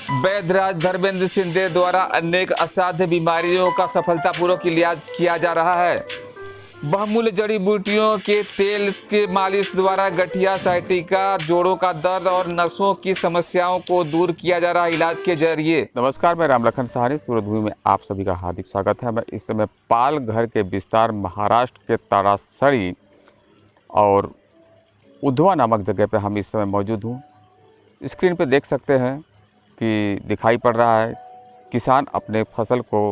वैद्यराज धर्मेंद्र सिंह द्वारा अनेक असाध्य बीमारियों का सफलतापूर्वक इलाज किया जा रहा है। बहुमूल्य जड़ी बूटियों के तेल के मालिश द्वारा गठिया, साइटिका, जोड़ों का दर्द और नसों की समस्याओं को दूर किया जा रहा है इलाज के जरिए। नमस्कार, मैं रामलखन सहानी सूरजभूमि में आप सभी का हार्दिक स्वागत है। मैं इस समय पालघर के विस्तार महाराष्ट्र के तरासड़ी और उधवा नामक जगह पर हम इस समय मौजूद हूँ। स्क्रीन पे देख सकते हैं कि दिखाई पड़ रहा है किसान अपने फसल को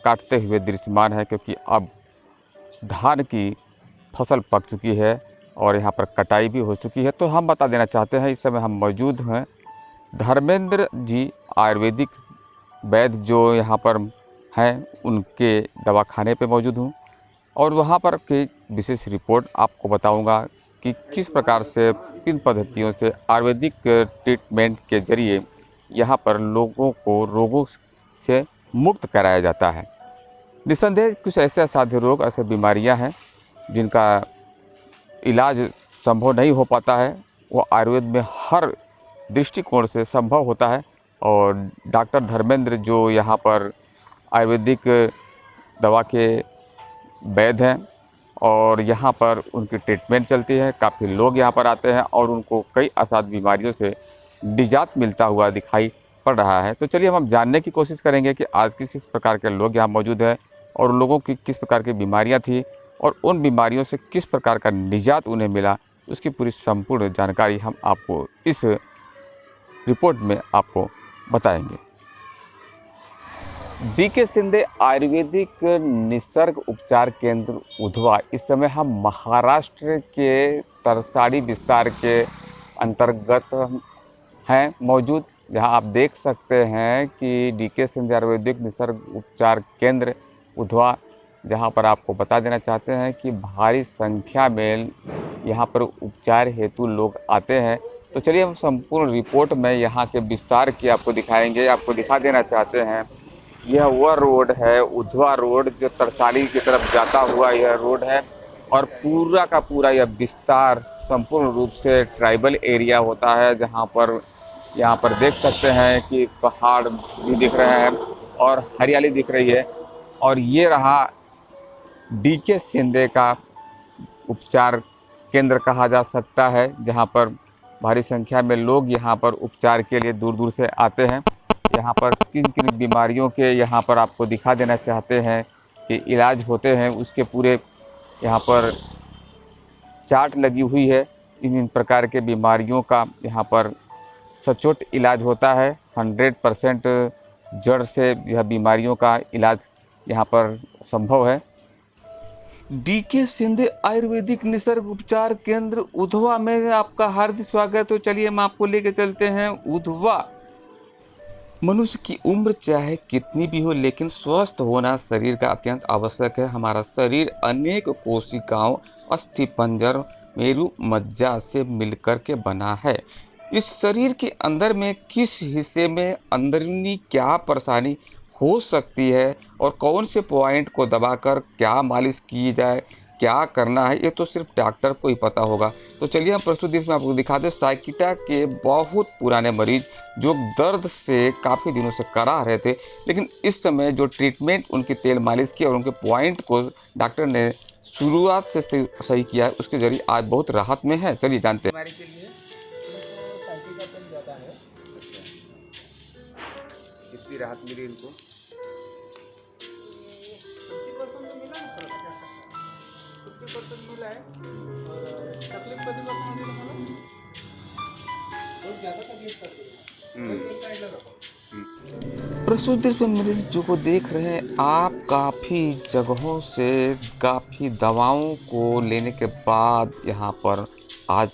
काटते हुए दृश्यमान है, क्योंकि अब धान की फसल पक चुकी है और यहाँ पर कटाई भी हो चुकी है। तो हम बता देना चाहते हैं, इस समय हम मौजूद हैं धर्मेंद्र जी आयुर्वेदिक वैद्य जो यहाँ पर हैं, उनके दवाखाने पे मौजूद हूँ और वहाँ पर की विशेष रिपोर्ट आपको बताऊँगा कि किस प्रकार से, किन पद्धतियों से आयुर्वेदिक ट्रीटमेंट के जरिए यहाँ पर लोगों को रोगों से मुक्त कराया जाता है। निस्संदेह कुछ ऐसे असाध्य रोग, ऐसे बीमारियाँ हैं जिनका इलाज संभव नहीं हो पाता है, वो आयुर्वेद में हर दृष्टिकोण से संभव होता है। और डॉक्टर धर्मेंद्र जो यहाँ पर आयुर्वेदिक दवा के वैद्य हैं और यहाँ पर उनकी ट्रीटमेंट चलती है। काफ़ी लोग यहाँ पर आते हैं और उनको कई असाध्य बीमारियों से निजात मिलता हुआ दिखाई पड़ रहा है। तो चलिए हम जानने की कोशिश करेंगे कि आज किस किस प्रकार के लोग यहाँ मौजूद हैं और लोगों की किस प्रकार की बीमारियाँ थी और उन बीमारियों से किस प्रकार का निजात उन्हें मिला, उसकी पूरी संपूर्ण जानकारी हम आपको इस रिपोर्ट में आपको बताएंगे। डीके सिंधे आयुर्वेदिक निसर्ग उपचार केंद्र उधवा। इस समय हम महाराष्ट्र के तरसाड़ी विस्तार के अंतर्गत हैं मौजूद, जहां आप देख सकते हैं कि डीके सिंधे आयुर्वेदिक निसर्ग उपचार केंद्र उधवा, जहां पर आपको बता देना चाहते हैं कि भारी संख्या में यहां पर उपचार हेतु लोग आते हैं। तो चलिए हम संपूर्ण रिपोर्ट में यहाँ के विस्तार की आपको दिखाएंगे। आपको दिखा देना चाहते हैं, यह वह रोड है, उधवा रोड, जो तरसाली की तरफ जाता हुआ यह रोड है और पूरा का पूरा यह विस्तार संपूर्ण रूप से ट्राइबल एरिया होता है, जहाँ पर यहाँ पर देख सकते हैं कि पहाड़ भी दिख रहे हैं और हरियाली दिख रही है। और ये रहा डीके सिंधे का उपचार केंद्र कहा जा सकता है, जहाँ पर भारी संख्या में लोग यहाँ पर उपचार के लिए दूर दूर से आते हैं। यहाँ पर किन किन बीमारियों के यहाँ पर आपको दिखा देना चाहते हैं कि इलाज होते हैं, उसके पूरे यहाँ पर चार्ट लगी हुई है। इन प्रकार के बीमारियों का यहाँ पर सचोट इलाज होता है। 100% जड़ से यह बीमारियों का इलाज यहाँ पर संभव है। डीके सिंधे आयुर्वेदिक निसर्ग उपचार केंद्र उधवा में आपका हार्दिक स्वागत। तो चलिए हम आपको लेके चलते हैं उधवा। मनुष्य की उम्र चाहे कितनी भी हो, लेकिन स्वस्थ होना शरीर का अत्यंत आवश्यक है। हमारा शरीर अनेक कोशिकाओं, अस्थिपंजर, मेरु मज्जा से मिलकर के बना है। इस शरीर के अंदर में किस हिस्से में अंदरूनी क्या परेशानी हो सकती है और कौन से पॉइंट को दबाकर क्या मालिश की जाए, क्या करना है, ये तो सिर्फ डॉक्टर को ही पता होगा। तो चलिए हम प्रस्तुत दृश्य में आपको दिखा दें साइकिटा के बहुत पुराने मरीज जो दर्द से काफ़ी दिनों से करा रहे थे, लेकिन इस समय जो ट्रीटमेंट उनकी तेल मालिश की और उनके पॉइंट को डॉक्टर ने शुरुआत से सही किया है, उसके जरिए आज बहुत राहत में है। चलिए जानते हैं। बीमारी के लिए साइकिल का पेन ज़्यादा है। कितनी राहत मिली इनको? 50% तो मिला ना, थोड़ा 50% मिला है। और तकलीफ कधीपासून होती तुम्हाला? बहुत ज़्यादा तकलीफ करती है। एक साइडला रखो। प्रस्तुत दृश्य में मरीज जो को देख रहे हैं आप, काफ़ी जगहों से काफ़ी दवाओं को लेने के बाद यहाँ पर आज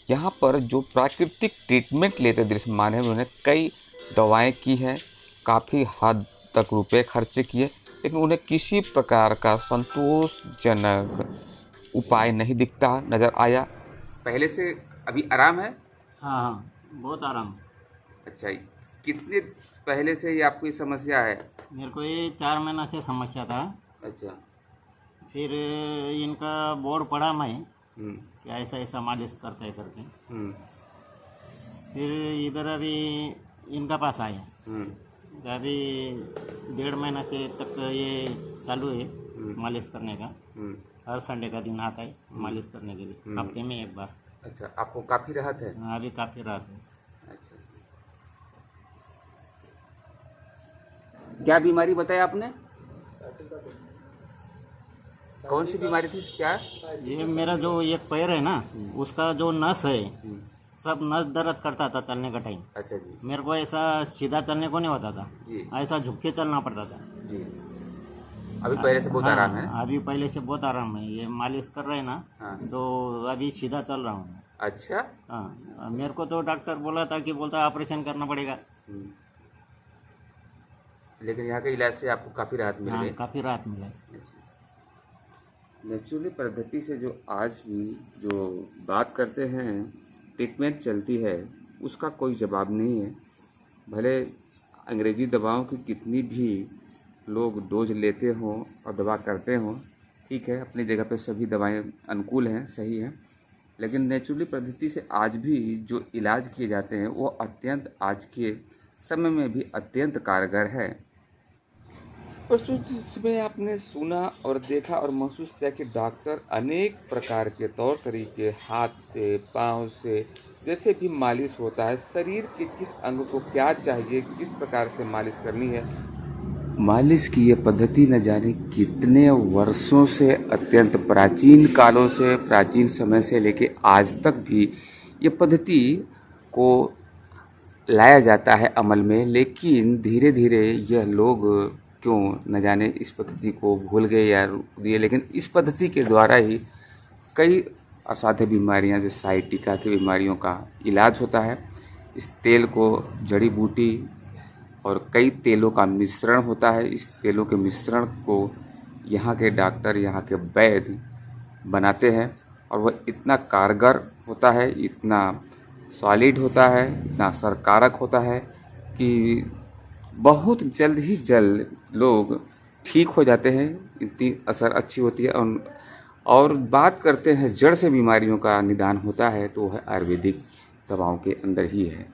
यहाँ पर जो प्राकृतिक ट्रीटमेंट लेते दृश्यमान है, उन्होंने कई दवाएं की हैं, काफ़ी हद तक रुपए खर्चे किए, लेकिन उन्हें किसी प्रकार का संतोषजनक उपाय नहीं दिखता नज़र आया। पहले से अभी आराम है? हाँ हाँ, बहुत आराम। अच्छा, कितने पहले से ही आपको ये समस्या है? मेरे को ये 4 महीना से समस्या था। अच्छा। फिर इनका बोर्ड पढ़ा मैं कि ऐसा ऐसा मालिश करते करके। फिर इधर अभी इनका पास आए हैं। हम्म, अभी 1.5 महीना से तक ये चालू है मालिश करने का। हम्म, हर संडे का दिन आता है मालिश करने के लिए, हफ्ते में एक बार। अच्छा, आपको काफ़ी राहत है? अभी काफ़ी राहत है। अच्छा, क्या बीमारी बताया आपने? कौन सी बीमारी थी, क्या? ये मेरा जो एक पैर है ना, उसका जो नस है, हम्म, सब नस दर्द करता था चलने का टाइम। अच्छा जी, मेरे को ऐसा सीधा चलने को नहीं होता था, जी, ऐसा झुक के चलना पड़ता था। जी। अभी पहले से बहुत आराम है? हाँ, अभी पहले से बहुत आराम है। ये मालिश कर रहे हैं ना, हाँ, तो अभी सीधा चल रहा हूँ मैं। अच्छा। हाँ, मेरे को तो डॉक्टर बोला था कि बोलता ऑपरेशन करना पड़ेगा। हम्म, लेकिन यहाँ के इलाज से आपको काफ़ी राहत मिल हाँ, गई? काफ़ी राहत मिला। नेचुरली पद्धति से जो आज भी जो बात करते हैं, ट्रीटमेंट चलती है, उसका कोई जवाब नहीं है। भले अंग्रेजी दवाओं की कितनी भी लोग डोज लेते हों और दवा करते हों, ठीक है, अपनी जगह पे सभी दवाएं अनुकूल हैं, सही हैं, लेकिन नेचुरली पद्धति से आज भी जो इलाज किए जाते हैं वो अत्यंत आज के समय में भी अत्यंत कारगर है। परसों जिसमें आपने सुना और देखा और महसूस किया कि डॉक्टर अनेक प्रकार के तौर तरीके, हाथ से, पाँव से, जैसे भी मालिश होता है, शरीर के किस अंग को क्या चाहिए, किस प्रकार से मालिश करनी है, मालिश की ये पद्धति न जाने कितने वर्षों से, अत्यंत प्राचीन कालों से, प्राचीन समय से लेके आज तक भी ये पद्धति को लाया जाता है अमल में। लेकिन धीरे धीरे यह लोग क्यों न जाने इस पद्धति को भूल गए या रोक दिए, लेकिन इस पद्धति के द्वारा ही कई असाध्य बीमारियां जैसे साइटिका की बीमारियों का इलाज होता है। इस तेल को जड़ी बूटी और कई तेलों का मिश्रण होता है। इस तेलों के मिश्रण को यहाँ के डॉक्टर, यहाँ के वैद्य बनाते हैं और वह इतना कारगर होता है, इतना सॉलिड होता है, इतना असरकारक होता है कि बहुत जल्द ही जल्द लोग ठीक हो जाते हैं। इतनी असर अच्छी होती है। और बात करते हैं जड़ से बीमारियों का निदान होता है तो वह आयुर्वेदिक दवाओं के अंदर ही है।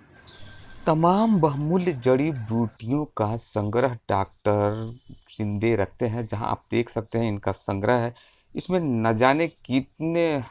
तमाम बहुमूल्य जड़ी बूटियों का संग्रह डॉक्टर शिंदे रखते हैं, जहां आप देख सकते हैं इनका संग्रह है। इसमें न जाने कितने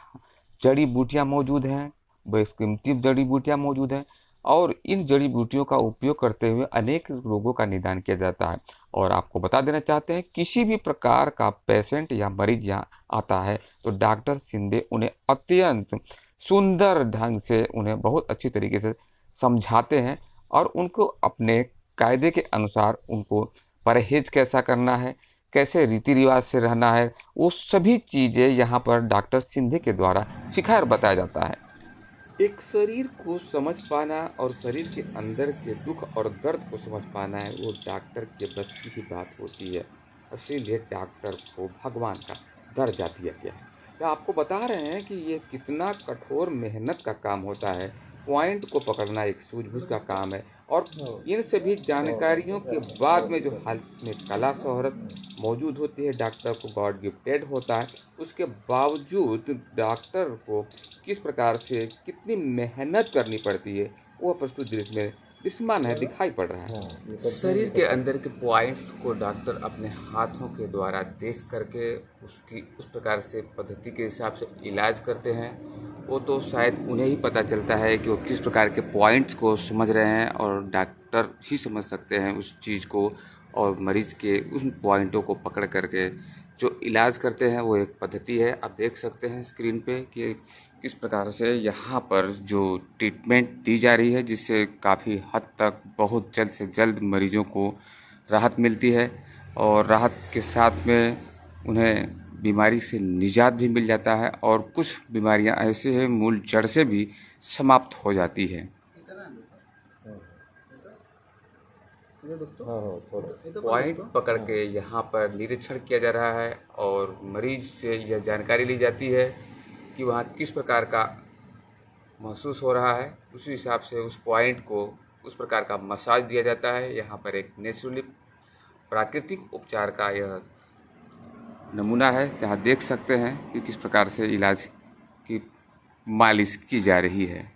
जड़ी बूटियां मौजूद हैं, बेशकीमती जड़ी बूटियां मौजूद हैं, और इन जड़ी बूटियों का उपयोग करते हुए अनेक रोगों का निदान किया जाता है। और आपको बता देना चाहते हैं, किसी भी प्रकार का पेशेंट या मरीज यहाँ आता है तो डॉक्टर शिंदे उन्हें अत्यंत सुंदर ढंग से, उन्हें बहुत अच्छी तरीके से समझाते हैं और उनको अपने कायदे के अनुसार उनको परहेज कैसा करना है, कैसे रीति रिवाज से रहना है, वो सभी चीज़ें यहाँ पर डॉक्टर शिंदे के द्वारा सिखाया और बताया जाता है। एक शरीर को समझ पाना और शरीर के अंदर के दुख और दर्द को समझ पाना है, वो डॉक्टर के बस की ही बात होती है। इसीलिए डॉक्टर को भगवान का दर्जा दिया गया है। तो आपको बता रहे हैं कि ये कितना कठोर मेहनत का काम होता है। पॉइंट को पकड़ना एक सूझबूझ का काम है और इन सभी जानकारियों के बाद में जो हालत में कला शोहरत मौजूद होती है, डॉक्टर को गॉड गिफ्टेड होता है, उसके बावजूद डॉक्टर को किस प्रकार से कितनी मेहनत करनी पड़ती है वो प्रस्तुत दृश्य में दृश्यमान है, दिखाई पड़ रहा है। शरीर के अंदर के पॉइंट्स को डॉक्टर अपने हाथों के द्वारा देख करके उसकी उस प्रकार से पद्धति के हिसाब से इलाज करते हैं। वो तो शायद उन्हें ही पता चलता है कि वो किस प्रकार के पॉइंट्स को समझ रहे हैं, और डॉक्टर ही समझ सकते हैं उस चीज़ को, और मरीज़ के उन पॉइंटों को पकड़ करके जो इलाज करते हैं वो एक पद्धति है। आप देख सकते हैं स्क्रीन पे कि किस प्रकार से यहाँ पर जो ट्रीटमेंट दी जा रही है, जिससे काफ़ी हद तक बहुत जल्द से जल्द मरीजों को राहत मिलती है, और राहत के साथ में उन्हें बीमारी से निजात भी मिल जाता है, और कुछ बीमारियां ऐसे हैं मूल जड़ से भी समाप्त हो जाती है। पॉइंट पकड़ के यहाँ पर निरीक्षण किया जा रहा है और मरीज से यह जानकारी ली जाती है कि वहाँ किस प्रकार का महसूस हो रहा है। उसी हिसाब से उस पॉइंट को उस प्रकार का मसाज दिया जाता है। यहाँ पर एक नेचुरली प्राकृतिक उपचार का यह नमूना है, जहाँ देख सकते हैं कि किस प्रकार से इलाज की मालिश की जा रही है।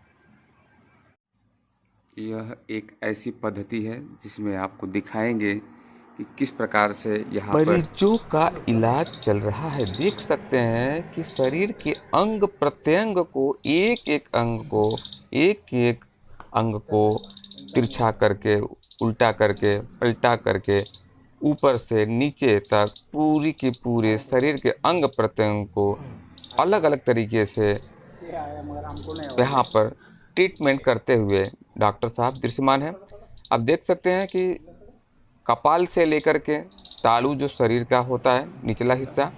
यह एक ऐसी पद्धति है जिसमें आपको दिखाएंगे कि किस प्रकार से यहाँ पर मरीजों का इलाज चल रहा है। देख सकते हैं कि शरीर के अंग प्रत्यंग को एक एक अंग को तिरछा करके, उल्टा करके, पलटा करके, ऊपर से नीचे तक पूरी के पूरे शरीर के अंग प्रत्यंग को अलग अलग तरीके से यहाँ पर ट्रीटमेंट करते हुए डॉक्टर साहब दृश्यमान हैं। आप देख सकते हैं कि कपाल से लेकर के तालू जो शरीर का होता है निचला हिस्सा,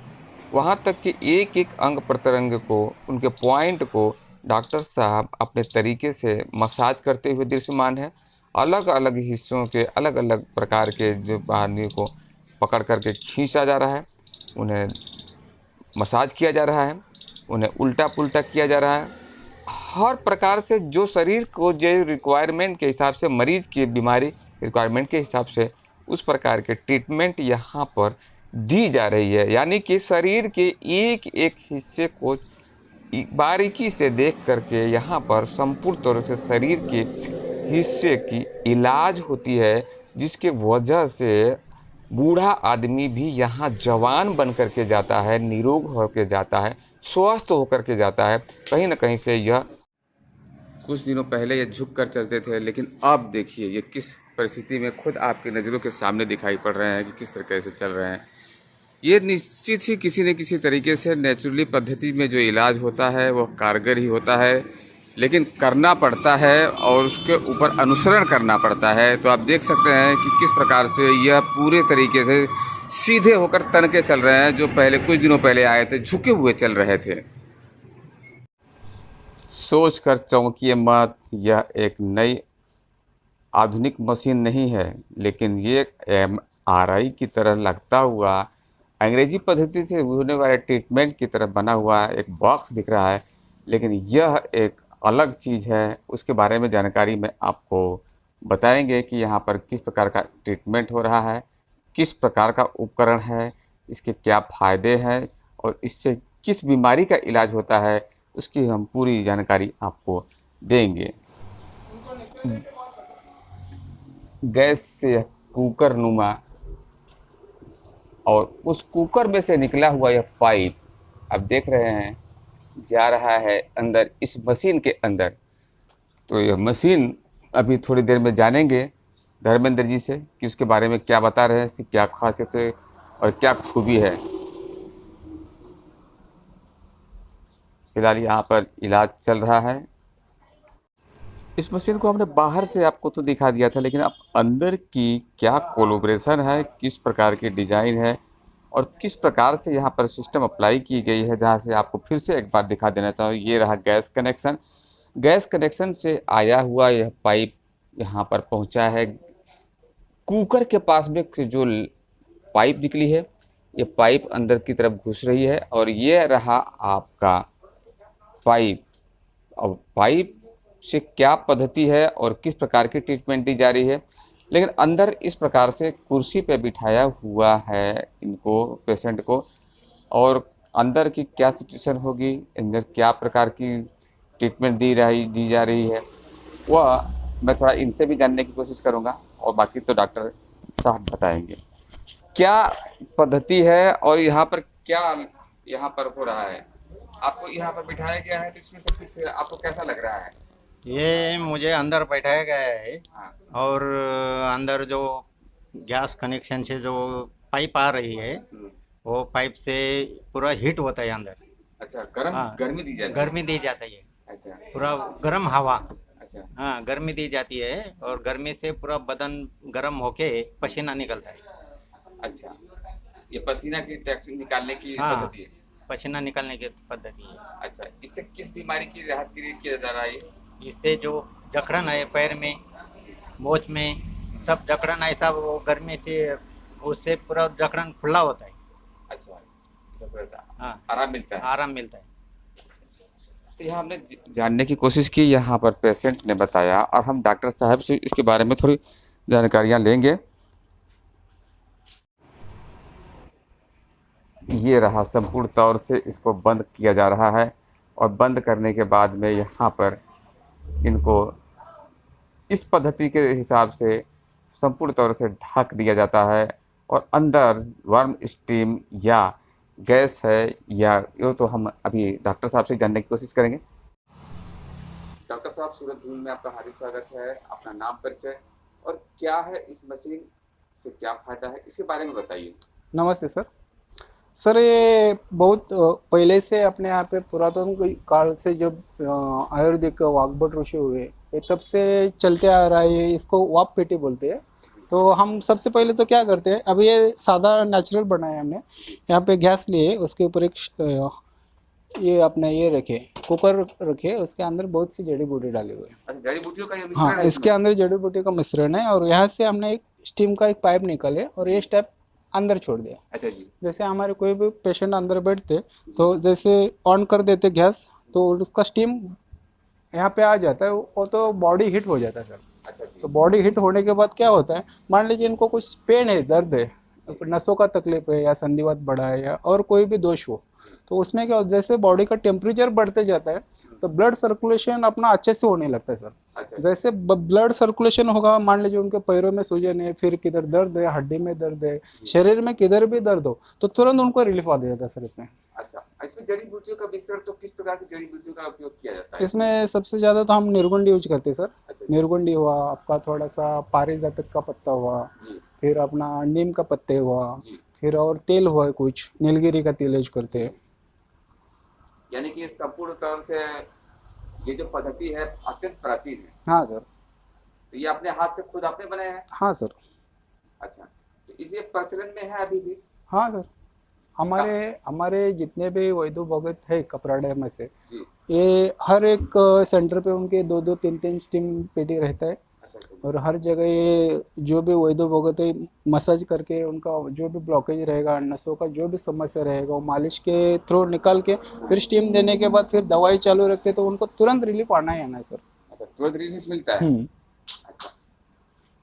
वहाँ तक कि एक एक अंग प्रत्यंग को, उनके पॉइंट को डॉक्टर साहब अपने तरीके से मसाज करते हुए दृश्यमान है। अलग अलग हिस्सों के अलग अलग प्रकार के जो आदमी को पकड़ करके खींचा जा रहा है, उन्हें मसाज किया जा रहा है, उन्हें उल्टा पुल्टा किया जा रहा है। हर प्रकार से जो शरीर को जो रिक्वायरमेंट के हिसाब से, मरीज की बीमारी रिक्वायरमेंट के हिसाब से उस प्रकार के ट्रीटमेंट यहाँ पर दी जा रही है। यानी कि शरीर के एक एक हिस्से को बारीकी से देख करके यहाँ पर संपूर्ण तौर से शरीर के हिस्से की इलाज होती है, जिसके वजह से बूढ़ा आदमी भी यहाँ जवान बन करके जाता है, निरोग होकर जाता है, स्वस्थ होकर के जाता है। कहीं ना कहीं से यह कुछ दिनों पहले ये झुक कर चलते थे, लेकिन अब देखिए ये किस परिस्थिति में खुद आपकी नज़रों के सामने दिखाई पड़ रहे हैं कि किस तरीके से चल रहे हैं। ये निश्चित ही किसी न किसी तरीके से नेचुरली पद्धति में जो इलाज होता है वो कारगर ही होता है, लेकिन करना पड़ता है और उसके ऊपर अनुसरण करना पड़ता है। तो आप देख सकते हैं कि किस प्रकार से यह पूरे तरीके से सीधे होकर तन के चल रहे हैं। जो पहले कुछ दिनों पहले आए थे झुके हुए चल रहे थे। सोच कर चौंकिए मत, यह एक नई आधुनिक मशीन नहीं है, लेकिन ये MRI की तरह लगता हुआ अंग्रेजी पद्धति से होने वाले ट्रीटमेंट की तरह बना हुआ एक बॉक्स दिख रहा है, लेकिन यह एक अलग चीज़ है। उसके बारे में जानकारी में आपको बताएंगे कि यहाँ पर किस प्रकार का ट्रीटमेंट हो रहा है, किस प्रकार का उपकरण है, इसके क्या फ़ायदे हैं और इससे किस बीमारी का इलाज होता है, उसकी हम पूरी जानकारी आपको देंगे। गैस से कुकर नुमा और उस कुकर में से निकला हुआ यह पाइप आप देख रहे हैं जा रहा है अंदर इस मशीन के अंदर। तो यह मशीन अभी थोड़ी देर में जानेंगे धर्मेंद्र जी से कि उसके बारे में क्या बता रहे हैं, इसकी क्या खासियत है और क्या खूबी है। फिलहाल यहाँ पर इलाज चल रहा है। इस मशीन को हमने बाहर से आपको तो दिखा दिया था, लेकिन अब अंदर की क्या कोलैबोरेशन है, किस प्रकार की डिज़ाइन है और किस प्रकार से यहाँ पर सिस्टम अप्लाई की गई है, जहाँ से आपको फिर से एक बार दिखा देना चाहूँ। ये रहा गैस कनेक्शन। गैस कनेक्शन से आया हुआ यह पाइप यहाँ पर पहुँचा है। कुकर के पास में जो पाइप निकली है, ये पाइप अंदर की तरफ घुस रही है और ये रहा आपका पाइप। अब पाइप से क्या पद्धति है और किस प्रकार की ट्रीटमेंट दी जा रही है, लेकिन अंदर इस प्रकार से कुर्सी पे बिठाया हुआ है इनको, पेशेंट को, और अंदर की क्या सिचुएशन होगी, अंदर क्या प्रकार की ट्रीटमेंट दी जा रही है, वह मैं थोड़ा इनसे भी जानने की कोशिश करूँगा और बाकी तो डॉक्टर साहब बताएंगे क्या पद्धति है और यहाँ पर क्या यहाँ पर हो रहा है। आपको यहाँ पर बिठाया गया है तो इसमें सब कुछ आपको कैसा लग रहा है? ये मुझे अंदर बैठाया गया है हाँ। और अंदर जो गैस कनेक्शन से जो पाइप आ रही है वो पाइप से पूरा हीट होता है अंदर। अच्छा, हाँ, गर्मी दी जाती है। गर्मी दी जाती है, अच्छा पूरा गर्म हवा। अच्छा हाँ, गर्मी दी जाती है और गर्मी से पूरा बदन गर्म होके पसीना निकलता है। अच्छा, ये पसीना की टैक्स निकालने की हाँ, पद्धति है। पसीना निकालने की पद्धति है। अच्छा, इससे किस बीमारी की राहत के लिए किया जा रहा है? इससे जो जकड़न है पैर में, मोच में, सब जकड़न ऐसा वो गर्मी से उससे पूरा जकड़न खुला होता है। अच्छा, सब रहता है। हाँ, आराम मिलता है। आराम मिलता है। तो यहाँ हमने जानने की कोशिश की, यहाँ पर पेशेंट ने बताया और हम डॉक्टर साहब से इसके बारे में थोड़ी जानकारियाँ लेंगे। ये रहा, संपूर्ण तौर से इसको बंद किया जा रहा है और बंद करने के बाद में यहाँ पर इनको इस पद्धति के हिसाब से संपूर्ण तौर से ढक दिया जाता है और अंदर वार्म स्टीम या गैस है या ये तो हम अभी डॉक्टर साहब से जानने की कोशिश करेंगे। डॉक्टर साहब, सूरज धूल में आपका हार्दिक स्वागत है। अपना नाम, परिचय और क्या है इस मशीन से क्या फायदा है, इसके बारे में बताइए। नमस्ते सर। सर ये बहुत पहले से अपने यहाँ पे पुरातन काल से जब आयुर्वेदिक वाग्भट ऋषि हुए ये तब से चलते आ रहा है। इसको वाप पेटी बोलते हैं। तो हम सबसे पहले तो क्या करते हैं, अब ये सादा नेचुरल बनाया हमने। यहाँ पे गैस लिए, उसके ऊपर एक ये अपने ये रखे कुकर रखे, उसके अंदर बहुत सी जड़ी बूटी डाली हुई है। अच्छा, जड़ी बूटियों का ये मिश्रण हाँ, है इसके अंदर जड़ी बूटी का मिश्रण है और यहाँ से हमने एक स्टीम का एक पाइप निकाले और ये स्टेप अंदर छोड़ दिया। अच्छा जी। जैसे हमारे कोई भी पेशेंट अंदर बैठते तो जैसे ऑन कर देते गैस तो उसका स्टीम यहाँ पे आ जाता है, वो तो बॉडी हीट हो जाता है सर। अच्छा जी। तो बॉडी हीट होने के बाद क्या होता है, मान लीजिए इनको कुछ पेन है, दर्द है, नसों का तकलीफ है या संधिवात बढ़ा है या और कोई भी दोष हो, तो उसमें क्या होता है, जैसे बॉडी का टेम्परेचर बढ़ते जाता है तो ब्लड सर्कुलेशन अपना अच्छे से होने लगता है सर। अच्छा। जैसे ब्लड सर्कुलेशन होगा, मान लीजिए उनके पैरों में सूजन है, फिर किधर दर्द है, हड्डी में दर्द है, शरीर में किधर भी दर्द हो तो तुरंत उनको रिलीफ आ जाता है सर इसमें। अच्छा, इसमें जड़ी बूटियों का मिश्रण, तो किस प्रकार की जड़ी बूटियों का उपयोग किया जाता है? इसमें सबसे ज़्यादा तो हम निर्गुंडी यूज करते हैं सर। अच्छा। निर्गुंडी हुआ आपका, थोड़ा सा पारिजातक का पत्ता हुआ, जी फिर अपना नीम का पत्ते हुआ, जी। फिर और तेल हुआ, कुछ नीलगिरी का तेल यूज करते हैं। यानी कि संपूर्ण तौर से ये जो पद्धति है अत्यंत प्राचीन है। हाँ सर। तो ये अपने हाथ से खुद आपने बनाया है? हाँ सर। अच्छा, तो इसे प्रचलन में है अभी भी? हाँ सर, हमारे जितने भी वैद्य भगत है कपराड़े में से, जी। ये हर एक सेंटर पे उनके 2-2 3-3 स्टीम पेटी रहता है। अच्छा अच्छा। और हर जगह ये जो भी वैद्य भगत है मसाज करके उनका जो भी ब्लॉकेज रहेगा, नसों का जो भी समस्या रहेगा, वो मालिश के थ्रू निकाल के फिर स्टीम देने के बाद फिर दवाई चालू रखते तो उनको तुरंत रिलीफ आना ही आना है सर। अच्छा, तुरंत रिलीफ मिलता है? अच्छा,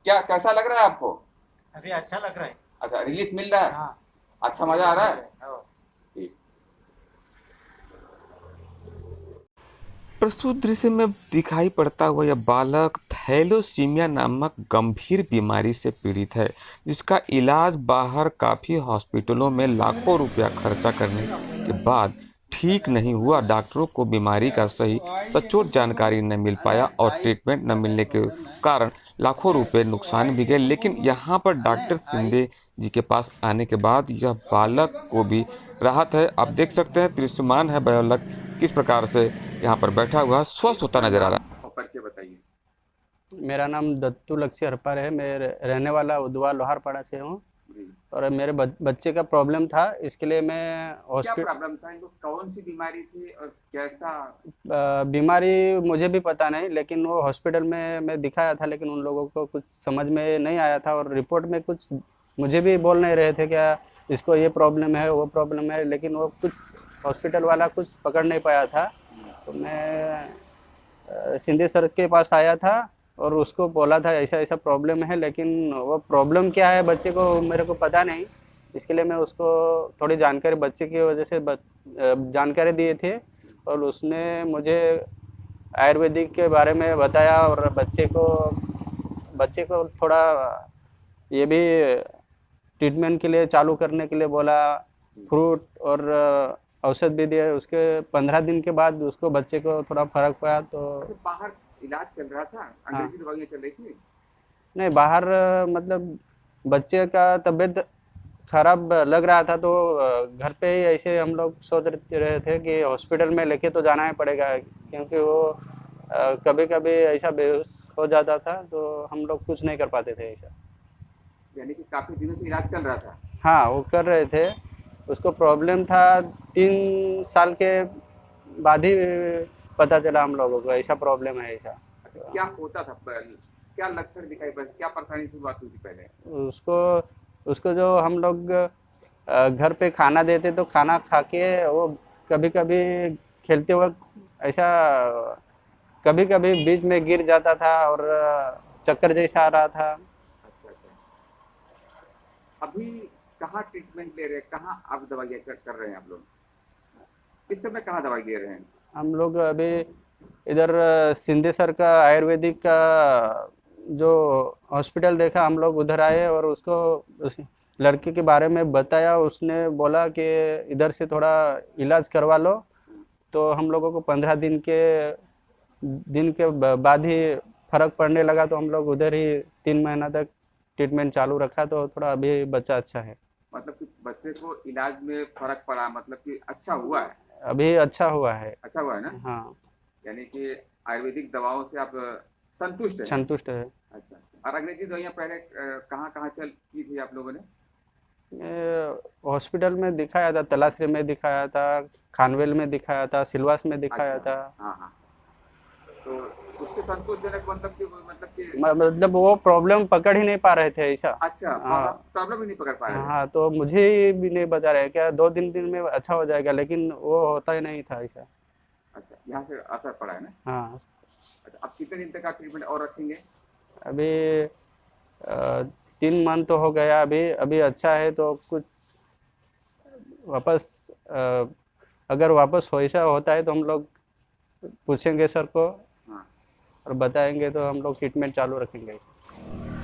क्या कैसा लग रहा है आपको? अभी अच्छा लग रहा है। अच्छा, रिलीफ मिल रहा है? हाँ। अच्छा, मजा आ रहा है? हाँ। ठीक। प्रस्तुत दृश्य में दिखाई पड़ता हुआ यह बालक थैलेसीमिया नामक गंभीर बीमारी से पीड़ित है, जिसका इलाज बाहर काफ़ी हॉस्पिटलों में लाखों रुपया खर्चा करने के बाद ठीक नहीं हुआ। डॉक्टरों को बीमारी का सही सचोट जानकारी न मिल पाया और ट्रीटमेंट न मिलने के कारण लाखों रुपए नुकसान भी गए। लेकिन यहाँ पर डॉक्टर शिंदे जी के पास आने के बाद यह बालक को भी राहत है। आप देख सकते हैं दृश्यमान है बालक किस प्रकार से यहाँ पर बैठा हुआ स्वस्थ होता नजर आ रहा है। परिचय बताइए। मेरा नाम दत्तू लक्ष्य हरपार है। मैं रहने वाला उद्वा लोहारपाड़ा से हूँ और मेरे बच्चे का प्रॉब्लम था, इसके लिए मैं क्या हॉस्पिटल। प्रॉब्लम था इनको, कौन सी बीमारी थी और कैसा? बीमारी मुझे भी पता नहीं, लेकिन वो हॉस्पिटल में मैं दिखाया था, लेकिन उन लोगों को कुछ समझ में नहीं आया था और रिपोर्ट में कुछ मुझे भी बोल नहीं रहे थे क्या इसको ये प्रॉब्लम है वो प्रॉब्लम है, लेकिन वो कुछ हॉस्पिटल वाला कुछ पकड़ नहीं पाया था। तो मैं शिंदे सर के पास आया था और उसको बोला था ऐसा ऐसा प्रॉब्लम है, लेकिन वो प्रॉब्लम क्या है बच्चे को मेरे को पता नहीं। इसके लिए मैं उसको थोड़ी जानकारी बच्चे की वजह से जानकारी दिए थे और उसने मुझे आयुर्वेदिक के बारे में बताया और बच्चे को थोड़ा ये भी ट्रीटमेंट के लिए चालू करने के लिए बोला, फ्रूट और औषध भी दिए। उसके 15 दिन के बाद उसको बच्चे को थोड़ा फर्क पड़ा। तो बाहर इलाज चल रहा था, अंग्रेजी दवाइयाँ चल रही थी? नहीं, बाहर मतलब बच्चे का तबीयत खराब लग रहा था तो घर पे ही ऐसे हम लोग सोच रहे थे कि हॉस्पिटल में लेके तो जाना ही पड़ेगा, क्योंकि वो कभी कभी ऐसा बेहोश हो जाता था तो हम लोग कुछ नहीं कर पाते थे ऐसा। यानी कि काफी दिनों से इलाज चल रहा था? हाँ, वो कर रहे थे। उसको प्रॉब्लम था 3 साल के बाद ही पता चला हम लोगों को ऐसा प्रॉब्लम है ऐसा। अच्छा, क्या होता था पहले, क्या लक्षण दिखाई पड़े, क्या परेशानी शुरुआत हुई थी पहले? उसको जो हम लोग घर पे खाना देते तो खाना खा के वो कभी कभी खेलते वक्त ऐसा कभी कभी बीच में गिर जाता था और चक्कर जैसा आ रहा था। अच्छा अच्छा। अभी कहाँ ट्रीटमेंट ले रहे हैं, कहाँ आप दवाइयाँ चेक कर रहे हैं आप लोग? इस समय कहाँ दवाई ले रहे हैं? हम लोग अभी इधर शिंदे सर का आयुर्वेदिक का जो हॉस्पिटल देखा हम लोग उधर आए और उसको उस लड़के के बारे में बताया। उसने बोला कि इधर से थोड़ा इलाज करवा लो। तो हम लोगों को 15 दिन के बाद ही फर्क पड़ने लगा। तो हम लोग उधर ही 3 महीना तक ट्रीटमेंट चालू रखा। तो थोड़ा अभी बच्चा अच्छा है। मतलब कि बच्चे को इलाज में फर्क पड़ा, मतलब कि अच्छा हुआ है? अभी अच्छा हुआ है। अच्छा हुआ है ना? हाँ, यानी कि आयुर्वेदिक दवाओं से आप संतुष्ट हैं? संतुष्ट है। अच्छा, और अंग्रेजी दवाइयाँ पहले कहाँ कहाँ चल की थी आप लोगों ने? हॉस्पिटल में दिखाया था, तलाशरी में दिखाया था, खानवेल में दिखाया था, सिलवास में दिखाया अच्छा, था। हाँ हाँ। तो उससे संतोषजनक मतलब कि मतलब वो प्रॉब्लम पकड़ ही नहीं पा रहे थे ऐसा। अच्छा, हाँ, प्रॉब्लम ही नहीं पकड़ पा रहे थे। हाँ, तो मुझे भी नहीं बता रहे क्या 2 दिन में अच्छा हो जाएगा, लेकिन वो होता ही नहीं था ऐसा। अच्छा, यहाँ से असर पड़ा है ना? हाँ, अच्छा, अब कितने दिन तक आप ट्रीटमेंट और रखेंगे? अभी 3 मंथ तो हो गया। अभी अभी अच्छा है। तो कुछ वापस अगर वापस वैसा होता है तो हम लोग पूछेंगे सर को हाँ। और बताएंगे, तो हम लोग ट्रीटमेंट चालू रखेंगे।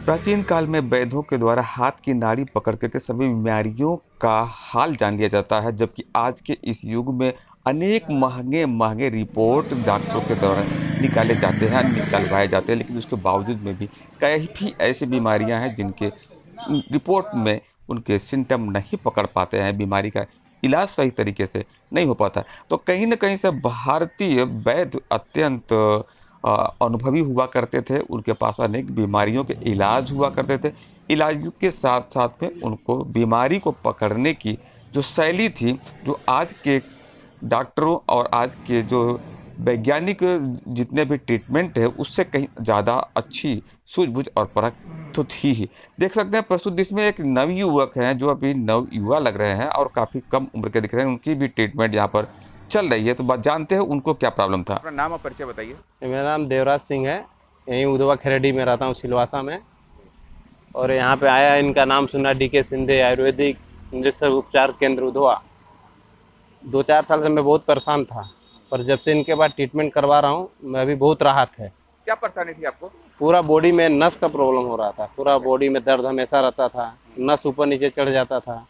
प्राचीन काल में वैद्यों के द्वारा हाथ की नाड़ी पकड़ करके सभी बीमारियों का हाल जान लिया जाता है, जबकि आज के इस युग में अनेक महंगे महंगे रिपोर्ट डॉक्टरों के द्वारा निकलवाए जाते हैं, लेकिन उसके बावजूद में भी कई भी ऐसी बीमारियां हैं जिनके रिपोर्ट में उनके सिम्टम नहीं पकड़ पाते हैं, बीमारी का इलाज सही तरीके से नहीं हो पाता। तो कहीं न कहीं से भारतीय वैद्य अत्यंत अनुभवी हुआ करते थे, उनके पास अनेक बीमारियों के इलाज हुआ करते थे। इलाज के साथ-साथ में उनको बीमारी को पकड़ने की जो शैली थी, जो आज के डॉक्टरों और आज के जो वैज्ञानिक जितने भी ट्रीटमेंट है, उससे कहीं ज़्यादा अच्छी सूझबूझ और परख तो थी ही। देख सकते हैं प्रस्तुत दृश्य में एक नवयुवक हैं, जो अभी नवयुवा लग रहे हैं और काफ़ी कम उम्र के दिख रहे हैं। उनकी भी ट्रीटमेंट यहाँ पर चल रही है, तो बात जानते हैं उनको क्या प्रॉब्लम था। अपना नाम और परिचय बताइए। मेरा नाम देवराज सिंह है। यहीं उधवा खेरेडी में रहता हूँ, सिलवासा में। और यहाँ पे आया, इनका नाम सुना, DK सिंधे आयुर्वेदिक निसर्ग उपचार केंद्र उधवा। 2-4 साल से मैं बहुत परेशान था, पर जब से इनके बाद ट्रीटमेंट करवा रहा हूँ, मैं अभी बहुत राहत है। क्या परेशानी थी आपको? पूरा बॉडी में नस का प्रॉब्लम हो रहा था, पूरा बॉडी में दर्द हमेशा रहता था, नस ऊपर नीचे चढ़ जाता था।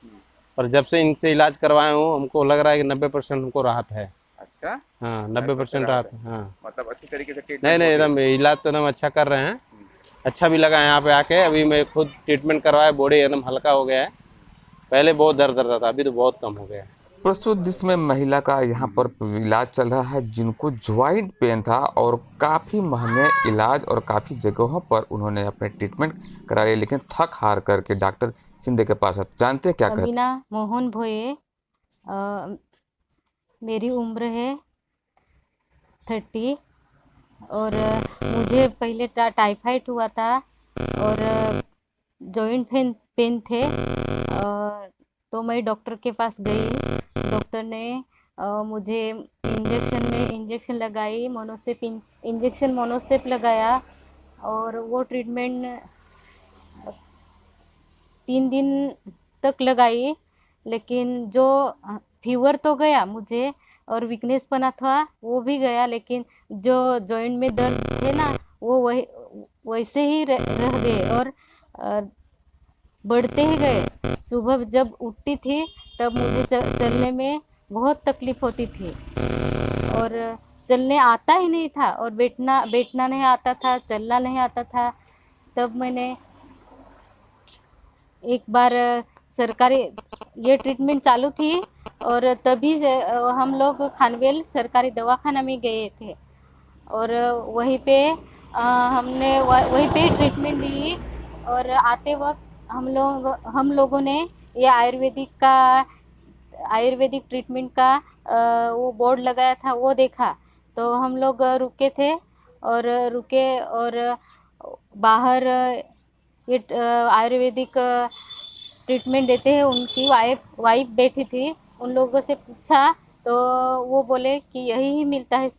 पर जब से इनसे इलाज करवाए हूँ, हमको लग रहा है कि 90% हमको राहत है। अच्छा, हाँ, 90% राहत है। हाँ, मतलब अच्छी तरीके से नहीं नहीं, ट्रीटमेंट एकदम इलाज तो एकदम अच्छा कर रहे हैं। अच्छा भी लगा यहाँ पे आके। अभी मैं खुद ट्रीटमेंट करवाया, बॉडी एकदम हल्का हो गया है। पहले बहुत दर्द रहता था, अभी तो बहुत कम हो गया है। प्रस्तुत दृश्य में महिला का यहाँ पर इलाज चल रहा है, जिनको ज्वाइंट पेन था और काफ़ी महंगे इलाज और काफ़ी जगहों पर उन्होंने अपने ट्रीटमेंट करा लिए, लेकिन थक हार करके डॉक्टर सिंधे के पास जानते हैं क्या कहते हैं? अमीना मोहन भोये। मेरी उम्र है 30 और मुझे पहले टाइफाइड हुआ था और जॉइंट पेन थे। तो मैं डॉक्टर के पास गई। डॉक्टर ने मुझे इंजेक्शन लगाई, मोनोसेप लगाया और वो ट्रीटमेंट 3 दिन तक लगाई। लेकिन जो फीवर तो गया मुझे और वीकनेस बना था वो भी गया, लेकिन जो जॉइंट में दर्द थे ना, वो वैसे ही रह गए और बढ़ते ही गए। सुबह जब उठती थी तब मुझे चलने में बहुत तकलीफ होती थी और चलने आता ही नहीं था और बैठना नहीं आता था, चलना नहीं आता था। तब मैंने एक बार सरकारी ये ट्रीटमेंट चालू थी और तभी हम लोग खानवेल सरकारी दवाखाना में गए थे और वहीं पे हमने वहीं पे ट्रीटमेंट ली। और आते वक्त हम लोगों ने ये आयुर्वेदिक ट्रीटमेंट का वो बोर्ड लगाया था, वो देखा। तो हम लोग रुके और बाहर ये आयुर्वेदिक ट्रीटमेंट देते हैं, उनकी वाइफ बैठी थी। उन लोगों से पूछा तो वो बोले कि यही ही मिलता है,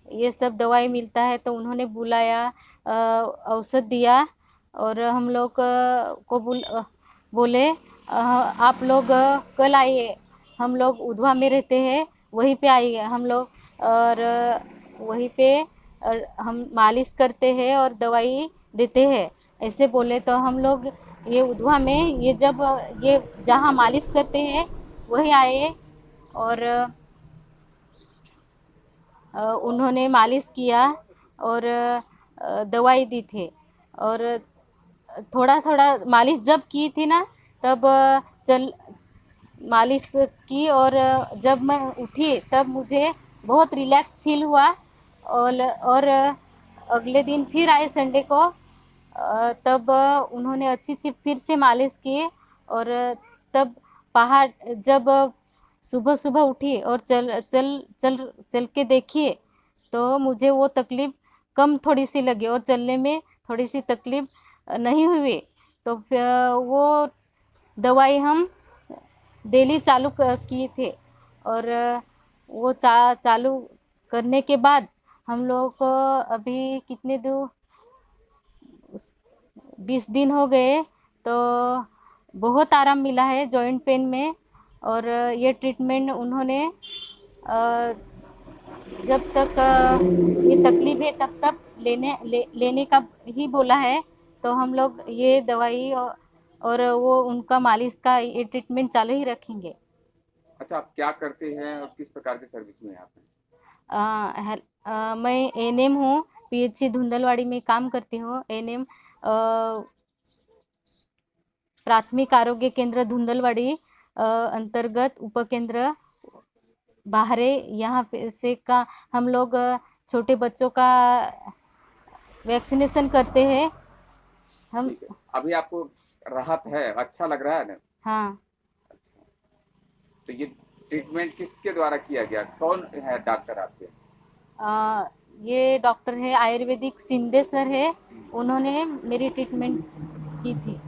ये सब दवाई मिलता है। तो उन्होंने बुलाया, औषध दिया और हम लोग को बोले आप लोग कल आइए, हम लोग उधवा में रहते हैं, वहीं पे आइए हम लोग और वहीं पे हम मालिश करते हैं और दवाई देते हैं, ऐसे बोले। तो हम लोग ये उधवा में ये जब ये जहाँ मालिश करते हैं वही आए और उन्होंने मालिश किया और दवाई दी थी। और थोड़ा थोड़ा मालिश जब की थी ना तब चल मालिश की और जब मैं उठी तब मुझे बहुत रिलैक्स फील हुआ। और अगले दिन फिर आए संडे को, तब उन्होंने अच्छी सी फिर से मालिश की। और तब पहाड़ जब सुबह सुबह उठी और चल चल चल चल के देखिए तो मुझे वो तकलीफ़ कम थोड़ी सी लगी और चलने में थोड़ी सी तकलीफ़ नहीं हुई। तो वो दवाई हम डेली चालू किए थे और वो चालू करने के बाद हम लोगों को अभी कितने 20 दिन हो गए तो बहुत आराम मिला है जॉइंट पेन में। और ये ट्रीटमेंट उन्होंने जब तक ये तकलीफ है तब तक लेने का ही बोला है। तो हम लोग ये दवाई और वो उनका मालिश का ये ट्रीटमेंट चालू ही रखेंगे। अच्छा, आप क्या करते हैं और किस प्रकार की सर्विस में आप हैं? मैं एएनएम हूँ, पीएचसी धुंदलवाड़ी में काम करती हूँ। एएनएम प्राथमिक आरोग्य केंद्र धुंदलवाड़ी अंतर्गत उपकेंद्र बाहरे यहाँ पे से का हम लोग छोटे बच्चों का वैक्सीनेशन करते हैं हम। ठीक है। अभी आपको राहत है, अच्छा लग रहा है ना? हाँ, अच्छा, तो ये ट्रीटमेंट किसके द्वारा किया गया? कौन है डॉक्टर आपके? ये डॉक्टर है आयुर्वेदिक सिंधे सर है, उन्होंने मेरी ट्रीटमेंट की थी।